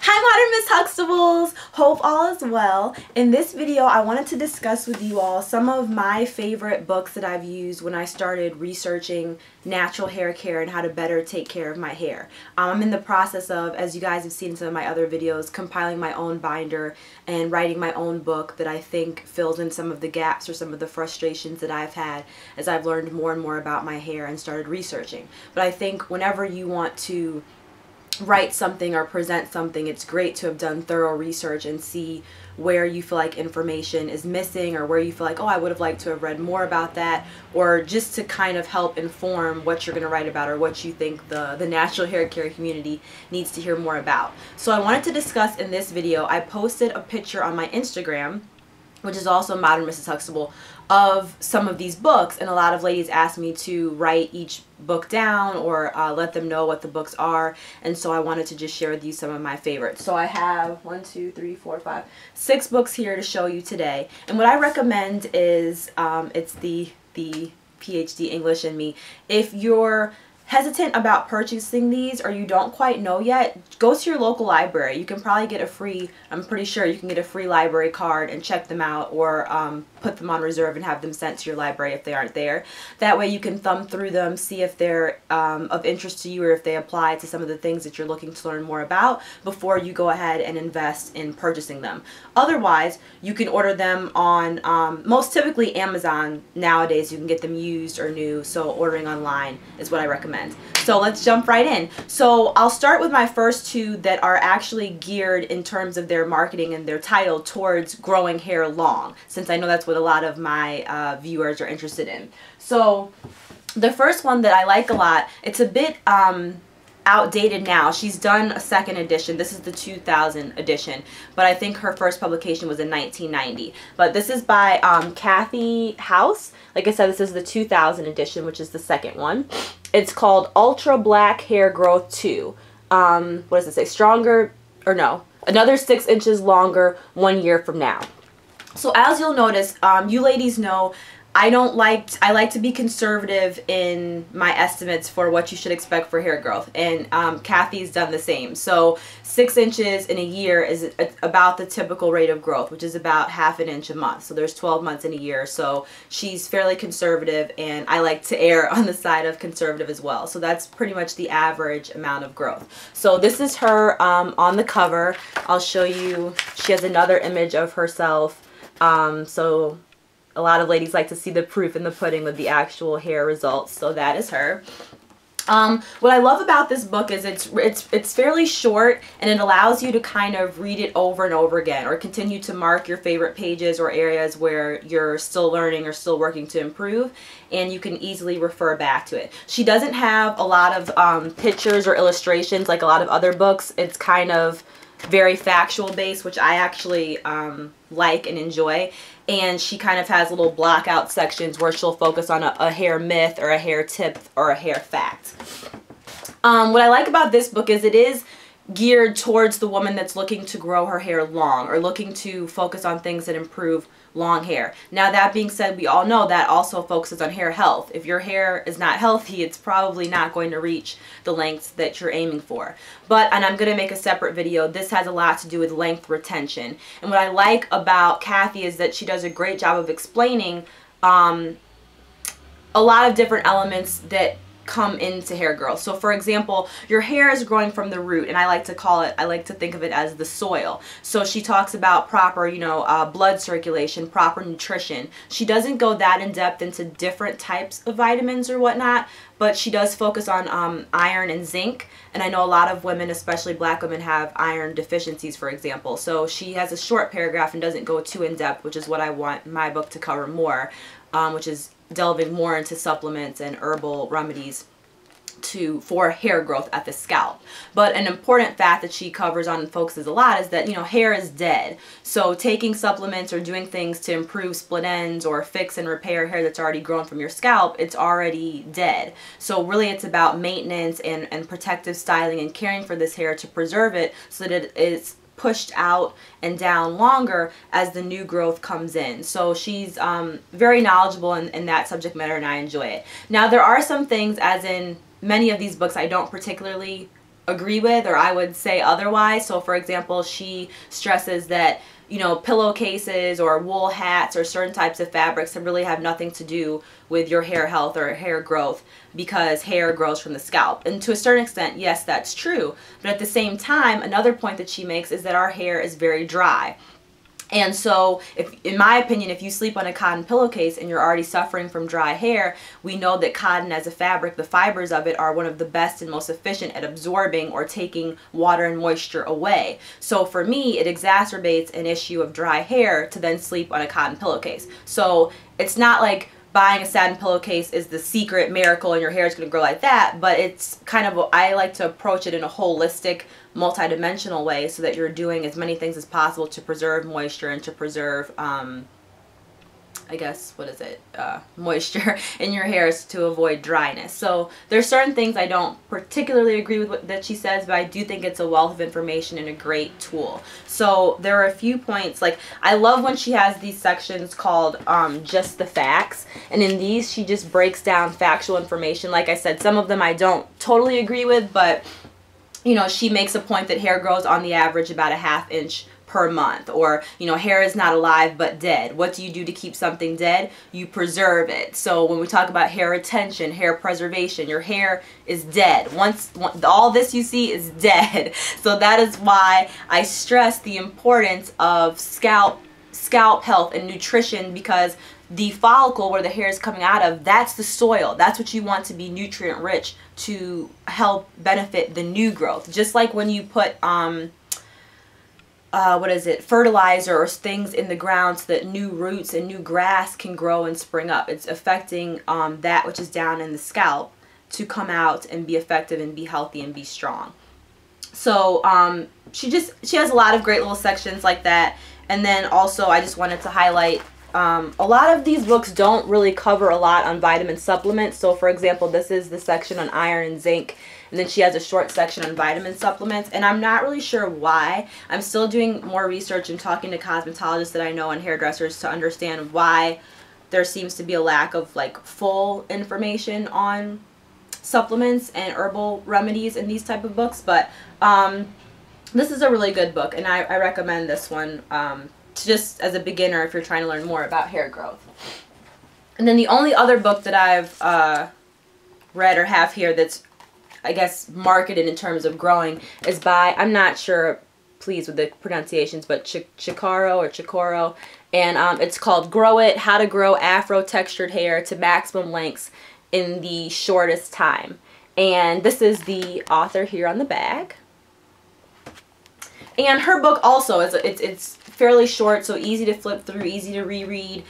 Hi Modern Miss Huxtables! Hope all is well. In this video I wanted to discuss with you all some of my favorite books that I've used when I started researching natural hair care and how to better take care of my hair. I'm in the process of, as you guys have seen in some of my other videos, compiling my own binder and writing my own book that I think fills in some of the gaps or some of the frustrations that I've had as I've learned more and more about my hair and started researching. But I think whenever you want to write something or present something, it's great to have done thorough research and see where you feel like information is missing or where you feel like, oh, I would have liked to have read more about that, or just to kind of help inform what you're going to write about or what you think the natural hair care community needs to hear more about. So I wanted to discuss in this video, I posted a picture on my Instagram, which is also Modern Mrs. Huxtable, of some of these books, and a lot of ladies asked me to write each book down or let them know what the books are, and so I wanted to just share with you some of my favorites. So I have 6 books here to show you today, and what I recommend is it's the PhD English in me. If you're hesitant about purchasing these or you don't quite know yet, go to your local library. You can probably get a free, I'm pretty sure you can get a free library card and check them out, or put them on reserve and have them sent to your library if they aren't there. That way you can thumb through them, see if they're of interest to you or if they apply to some of the things that you're looking to learn more about before you go ahead and invest in purchasing them. Otherwise, you can order them on most typically Amazon nowadays. You can get them used or new, so ordering online is what I recommend. So let's jump right in. So I'll start with my first two that are actually geared in terms of their marketing and their title towards growing hair long, since I know that's what a lot of my viewers are interested in. So the first one that I like a lot, it's a bit outdated now. She's done a second edition. This is the 2000 edition, but I think her first publication was in 1990. But this is by Cathy Howse. Like I said, this is the 2000 edition, which is the second one. It's called Ultra Black Hair Growth 2. What does it say? Stronger, or no, another 6 inches longer 1 year from now. So as you'll notice, you ladies know I like to be conservative in my estimates for what you should expect for hair growth, and Cathy's done the same. So 6 inches in a year is about the typical rate of growth, which is about ½ an inch a month. So there's 12 months in a year, so she's fairly conservative, and I like to err on the side of conservative as well. So that's pretty much the average amount of growth. So this is her on the cover. I'll show you, she has another image of herself. So a lot of ladies like to see the proof in the pudding with the actual hair results, so that is her. What I love about this book is it's fairly short, and it allows you to kind of read it over and over again, or continue to mark your favorite pages or areas where you're still learning or still working to improve, and you can easily refer back to it. She doesn't have a lot of pictures or illustrations like a lot of other books. It's kind of very factual based, which I actually like and enjoy. And she kind of has little block out sections where she'll focus on a hair myth or a hair tip or a hair fact. What I like about this book is it is geared towards the woman that's looking to grow her hair long, or looking to focus on things that improve long hair. Now, that being said, we all know that also focuses on hair health. If your hair is not healthy, it's probably not going to reach the lengths that you're aiming for. And I'm going to make a separate video. This has a lot to do with length retention. And what I like about Cathy is that she does a great job of explaining a lot of different elements that come into hair growth. So for example, your hair is growing from the root, and I like to think of it as the soil. So she talks about proper, blood circulation, proper nutrition. She doesn't go that in depth into different types of vitamins or whatnot, but she does focus on iron and zinc. And I know a lot of women, especially black women, have iron deficiencies, for example. So she has a short paragraph and doesn't go too in depth, which is what I want my book to cover more, which is delving more into supplements and herbal remedies for hair growth at the scalp. But an important fact that she covers on and focuses a lot is that, hair is dead. So taking supplements or doing things to improve split ends or fix and repair hair that's already grown from your scalp, it's already dead. So really it's about maintenance and protective styling and caring for this hair to preserve it so that it is pushed out and down longer as the new growth comes in. So she's very knowledgeable in that subject matter, and I enjoy it. Now, there are some things, as in many of these books, I don't particularly agree with, or I would say otherwise. So for example, she stresses that, you know, pillowcases or wool hats or certain types of fabrics that really have nothing to do with your hair health or hair growth, because hair grows from the scalp. And to a certain extent, yes, that's true. But at the same time, another point that she makes is that our hair is very dry. And so, if, in my opinion, if you sleep on a cotton pillowcase and you're already suffering from dry hair, we know that cotton as a fabric, the fibers of it are one of the best and most efficient at absorbing or taking water and moisture away. So for me, it exacerbates an issue of dry hair to then sleep on a cotton pillowcase. So it's not like buying a satin pillowcase is the secret miracle and your hair is going to grow like that, but it's kind of, I like to approach it in a holistic, multi-dimensional way, so that you're doing as many things as possible to preserve moisture and to preserve, I guess, what is it, moisture in your hairs to avoid dryness. So there's certain things I don't particularly agree with what that she says, but I do think it's a wealth of information and a great tool. So there are a few points, like I love when she has these sections called just the facts, and in these she just breaks down factual information. Like I said, some of them I don't totally agree with, but you know, she makes a point that hair grows on the average about a ½ inch per month, or, you know, hair is not alive but dead. What do you do to keep something dead? You preserve it. So when we talk about hair retention, hair preservation, your hair is dead. Once all this you see is dead. So that is why I stress the importance of scalp health and nutrition, because the follicle where the hair is coming out of, that's the soil. That's what you want to be nutrient rich to help benefit the new growth. Just like when you put fertilizer or things in the ground so that new roots and new grass can grow and spring up. It's affecting that which is down in the scalp to come out and be effective and be healthy and be strong. So she has a lot of great little sections like that. And then also I just wanted to highlight, a lot of these books don't really cover a lot on vitamin supplements. So for example, this is the section on iron and zinc, and then she has a short section on vitamin supplements, and I'm not really sure why. I'm still doing more research and talking to cosmetologists that I know and hairdressers to understand why there seems to be a lack of like full information on supplements and herbal remedies in these type of books. But this is a really good book, and I recommend this one just as a beginner if you're trying to learn more about hair growth. And then the only other book that I've read or have here that's, I guess, marketed in terms of growing is by, I'm not sure, please, with the pronunciations, but Chicoro, and it's called Grow It, How to Grow Afro-Textured Hair to Maximum Lengths in the Shortest Time. And this is the author here on the bag. And her book also is, it's fairly short, so easy to flip through, easy to reread.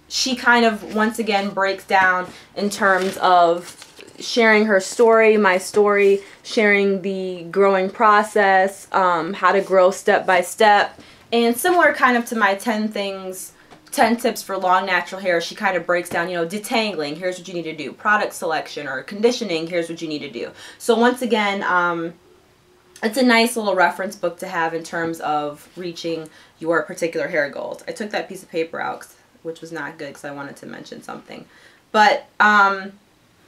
She kind of, once again, breaks down in terms of sharing her story, my story, sharing the growing process, how to grow step by step, and similar kind of to my 10 tips for long natural hair. She kind of breaks down, you know, detangling, here's what you need to do, product selection, or conditioning, here's what you need to do. So once again, it's a nice little reference book to have in terms of reaching your particular hair goals. I took that piece of paper out, which was not good because I wanted to mention something. But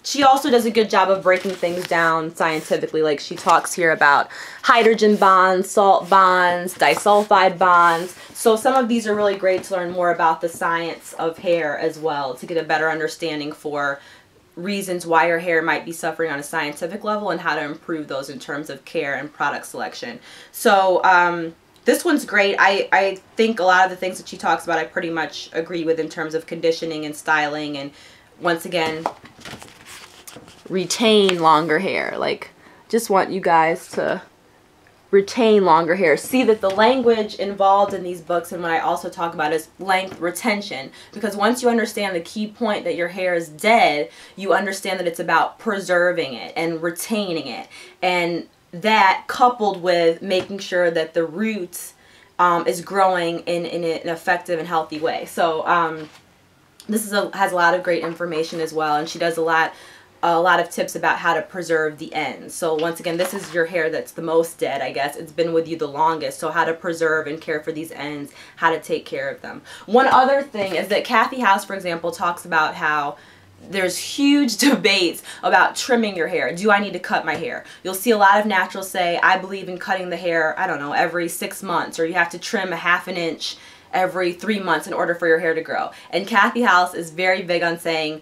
she also does a good job of breaking things down scientifically. Like she talks here about hydrogen bonds, salt bonds, disulfide bonds. So some of these are really great to learn more about the science of hair as well, to get a better understanding for reasons why your hair might be suffering on a scientific level and how to improve those in terms of care and product selection. So this one's great. I think a lot of the things that she talks about I pretty much agree with in terms of conditioning and styling, and once again, retain longer hair. Like, just want you guys to retain longer hair. See that the language involved in these books and what I also talk about is length retention, because once you understand the key point that your hair is dead, you understand that it's about preserving it and retaining it, and that coupled with making sure that the roots is growing in an effective and healthy way. So this has a lot of great information as well, and she does a lot of tips about how to preserve the ends. So once again, this is your hair that's the most dead, I guess. It's been with you the longest. So how to preserve and care for these ends, how to take care of them. One other thing is that Cathy Howse, for example, talks about how there's huge debates about trimming your hair. Do I need to cut my hair? You'll see a lot of naturals say, I believe in cutting the hair, I don't know, every 6 months, or you have to trim a ½ an inch every 3 months in order for your hair to grow. And Cathy Howse is very big on saying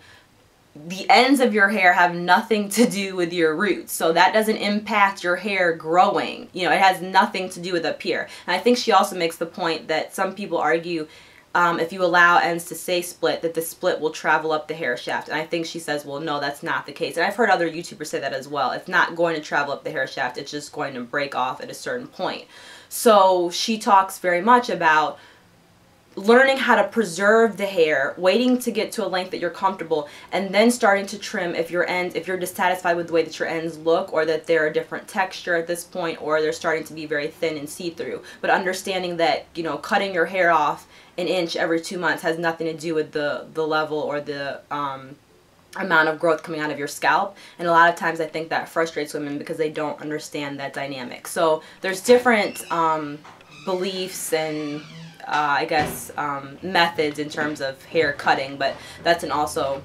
the ends of your hair have nothing to do with your roots, so that doesn't impact your hair growing. You know, it has nothing to do with up here. And I think she also makes the point that some people argue if you allow ends to stay split, that the split will travel up the hair shaft. And I think she says, well, no, that's not the case. And I've heard other YouTubers say that as well. It's not going to travel up the hair shaft. It's just going to break off at a certain point. So she talks very much about learning how to preserve the hair, waiting to get to a length that you're comfortable, and then starting to trim if you're dissatisfied with the way that your ends look, or that they're a different texture at this point, or they're starting to be very thin and see-through. But understanding that, you know, cutting your hair off an inch every 2 months has nothing to do with the level or the amount of growth coming out of your scalp. And a lot of times I think that frustrates women because they don't understand that dynamic. So there's different beliefs and I guess methods in terms of hair cutting, but that's also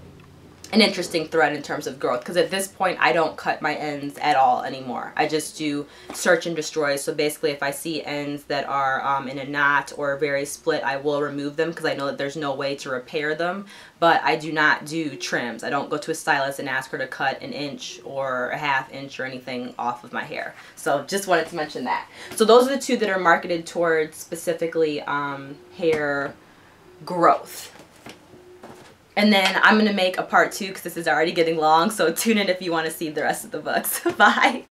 an interesting thread in terms of growth, because at this point I don't cut my ends at all anymore. I just do search and destroy. So basically if I see ends that are in a knot or very split, I will remove them because I know that there's no way to repair them. But I do not do trims. I don't go to a stylist and ask her to cut an inch or a ½ inch or anything off of my hair. So just wanted to mention that. So those are the two that are marketed towards specifically hair growth. And then I'm going to make a part 2 because this is already getting long, so tune in if you want to see the rest of the books. Bye!